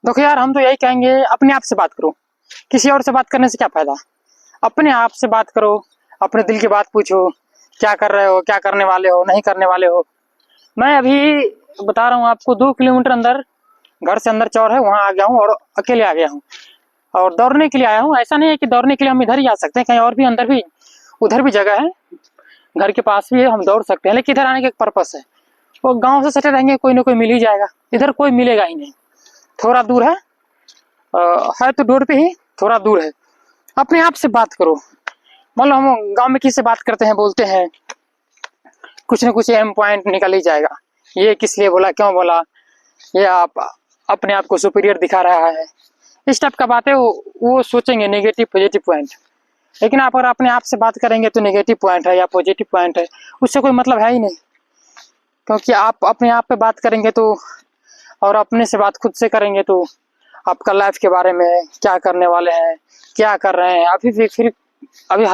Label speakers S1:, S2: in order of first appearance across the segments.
S1: देखो यार, हम तो यही कहेंगे अपने आप से बात करो। किसी और से बात करने से क्या फायदा। अपने आप से बात करो, अपने दिल की बात पूछो, क्या कर रहे हो, क्या करने वाले हो, नहीं करने वाले हो। मैं अभी बता रहा हूँ आपको, 2 किलोमीटर अंदर घर से अंदर चौर है, वहां आ गया हूँ और अकेले आ गया हूँ और दौड़ने के लिए आया हूँ। ऐसा नहीं है कि दौड़ने के लिए हम इधर ही आ सकते हैं, कहीं और भी अंदर भी उधर भी जगह है, घर के पास भी है, हम दौड़ सकते हैं। लेकिन इधर आने का एक पर्पस है। वो गांव से सटे रहेंगे, कोई ना कोई मिल ही जाएगा। इधर कोई मिलेगा ही नहीं, थोड़ा दूर है तो रोड पे ही थोड़ा दूर है। अपने आप से बात करो। मान लो हम गांव में किसी से बात करते हैं, बोलते हैं, कुछ ना कुछ एम पॉइंट निकल ही जाएगा। ये किस लिए बोला, क्यों बोला, ये आप अपने आप को सुपीरियर दिखा रहा है, इस टाइप का बातें वो सोचेंगे, नेगेटिव पॉजिटिव पॉइंट। लेकिन आप अगर अपने आप से बात करेंगे तो नेगेटिव पॉइंट है या पॉजिटिव पॉइंट है, उससे कोई मतलब है ही नहीं। क्योंकि आप अपने आप पे बात करेंगे तो, और अपने से बात खुद से करेंगे तो आपका लाइफ के बारे में, क्या करने वाले हैं, क्या कर रहे हैं, अभी भी फिर अभी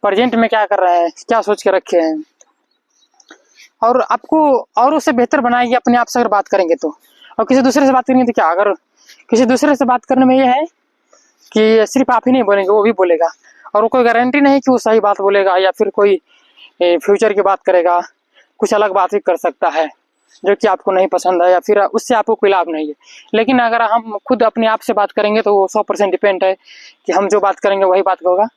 S1: प्रेजेंट में क्या कर रहे हैं, क्या सोच के रखे हैं, और आपको और उससे बेहतर बनाएगी अपने आप से अगर बात करेंगे तो। और किसी दूसरे से बात करेंगे तो क्या, अगर किसी दूसरे से बात करने में ये है कि सिर्फ आप ही नहीं बोलेंगे, वो भी बोलेगा, और वो कोई गारंटी नहीं कि वो सही बात बोलेगा या फिर कोई फ्यूचर की बात करेगा, कुछ अलग बात भी कर सकता है जो कि आपको नहीं पसंद है या फिर उससे आपको कोई लाभ नहीं है। लेकिन अगर हम खुद अपने आप से बात करेंगे तो वो 100% डिपेंड है कि हम जो बात करेंगे वही बात होगा,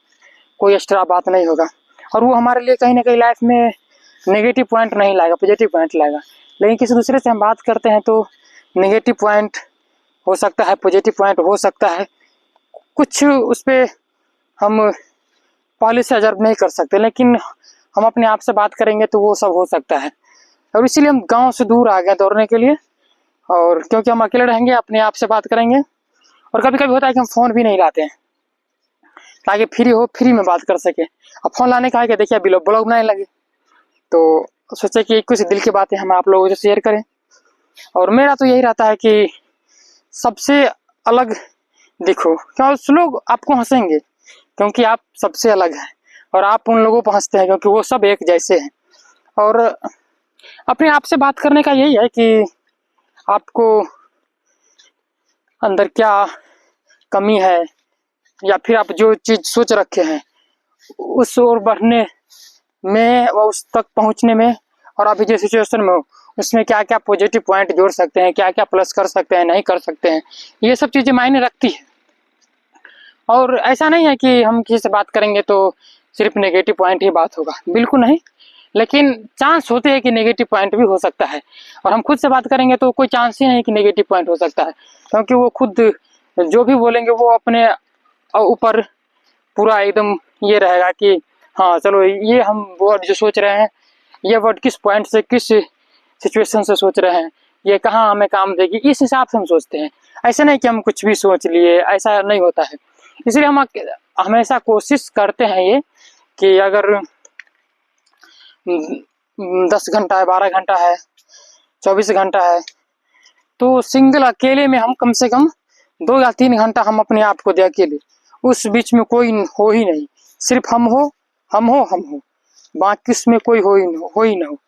S1: कोई एक्स्ट्रा बात नहीं होगा। और वो हमारे लिए कहीं ना कहीं लाइफ में नेगेटिव पॉइंट नहीं लाएगा, पॉजिटिव पॉइंट लाएगा। लेकिन किसी दूसरे से हम बात करते हैं तो नेगेटिव पॉइंट हो सकता है, पॉजिटिव पॉइंट हो सकता है, कुछ उस पर हम पहले से ऑब्जर्व नहीं कर सकते। लेकिन हम अपने आप से बात करेंगे तो वो सब हो सकता है। और इसीलिए हम गांव से दूर आ गए दौड़ने के लिए, और क्योंकि हम अकेले रहेंगे, अपने आप से बात करेंगे। और कभी कभी होता है कि हम फ़ोन भी नहीं लाते हैं ताकि फ्री में बात कर सके। अब फ़ोन लाने का है कि देखिए ब्लॉग बनाने लगे, तो सोचे कि कुछ दिल की बातें हम आप लोगों से शेयर करें। और मेरा तो यही रहता है कि सबसे अलग दिखो, क्यों लोग आपको हंसेंगे क्योंकि आप सबसे अलग हैं, और आप उन लोगों पर हंसते हैं क्योंकि वो सब एक जैसे हैं। और अपने आप से बात करने का यही है कि आपको अंदर क्या कमी है या फिर आप जो चीज़ सोच रखे हैं उस ओर बढ़ने में व उस तक पहुंचने में, और अभी जो सिचुएशन में हो उसमें क्या क्या पॉजिटिव पॉइंट जोड़ सकते हैं, क्या क्या प्लस कर सकते हैं, नहीं कर सकते हैं, ये सब चीज़ें मायने रखती है। और ऐसा नहीं है कि हम किसी से बात करेंगे तो सिर्फ नेगेटिव पॉइंट ही बात होगा, बिल्कुल नहीं। लेकिन चांस होते हैं कि नेगेटिव पॉइंट भी हो सकता है, और हम खुद से बात करेंगे तो कोई चांस ही नहीं कि नेगेटिव पॉइंट हो सकता है, क्योंकि वो खुद जो भी बोलेंगे वो अपने ऊपर पूरा एकदम ये रहेगा कि हाँ चलो, ये हम वर्ड जो सोच रहे हैं, ये वर्ड किस पॉइंट से, किस सिचुएशन से सोच रहे हैं, ये कहाँ हमें काम देगी, इस हिसाब से हम सोचते हैं। ऐसा नहीं कि हम कुछ भी सोच लिए, ऐसा नहीं होता है। इसलिए हम हमेशा कोशिश करते हैं ये कि अगर 10 घंटा है, 12 घंटा है, 24 घंटा है, तो सिंगल अकेले में हम कम से कम 2 या 3 घंटा हम अपने आप को दे अकेले। उस बीच में कोई हो ही नहीं, सिर्फ हम हो, हम हो, बाकी उसमें कोई हो ही ना हो।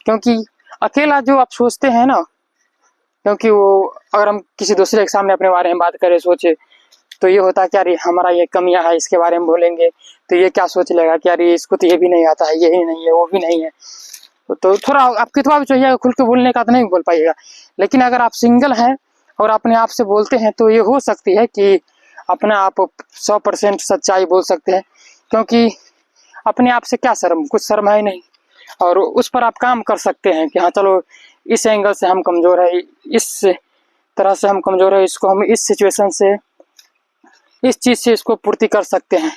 S1: क्योंकि अकेला जो आप सोचते हैं ना, क्योंकि वो अगर हम किसी दूसरे के सामने अपने बारे में बात करें, सोचे, तो ये होता है कि यार हमारा ये कमियां है, इसके बारे में बोलेंगे तो ये क्या सोच लेगा कि यार इसको तो ये भी नहीं आता है, ये ही नहीं है, वो भी नहीं है। तो थोड़ा आप कितना भी चाहिए खुल के बोलने का तो नहीं बोल पाइएगा। लेकिन अगर आप सिंगल हैं और अपने आप से बोलते हैं तो ये हो सकती है कि अपने आप 100% सच्चाई बोल सकते हैं। क्योंकि अपने आप से क्या शर्म, कुछ शर्म है ही नहीं, और उस पर आप काम कर सकते हैं कि हाँ चलो, इस एंगल से हम कमज़ोर है, इस तरह से हम कमज़ोर है, इसको हम इस सिचुएशन से, इस चीज़ से इसको पूर्ति कर सकते हैं।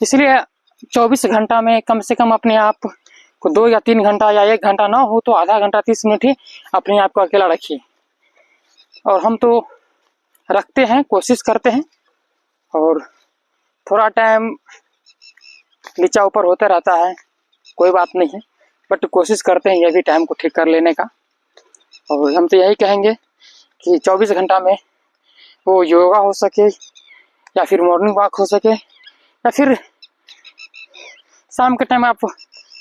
S1: इसलिए 24 घंटा में कम से कम अपने आप को 2 या 3 घंटा या 1 घंटा ना हो तो आधा घंटा 30 मिनट ही अपने आप को अकेला रखिए। और हम तो रखते हैं, कोशिश करते हैं, और थोड़ा टाइम नीचा ऊपर होता रहता है, कोई बात नहीं है, बट कोशिश करते हैं ये भी टाइम को ठीक कर लेने का। और हम तो यही कहेंगे कि 24 घंटा में वो योगा हो सके, या फिर मॉर्निंग वॉक हो सके, या फिर शाम के टाइम आप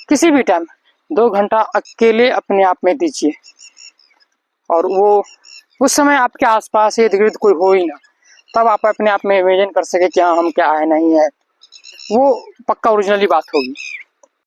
S1: किसी भी टाइम 2 घंटा अकेले अपने आप में दीजिए। और वो उस समय आपके आसपास इर्द गिर्द कोई हो ही ना, तब आप अपने आप में इमेजिन कर सके कि हाँ हम क्या है नहीं है, वो पक्का ओरिजिनली बात होगी।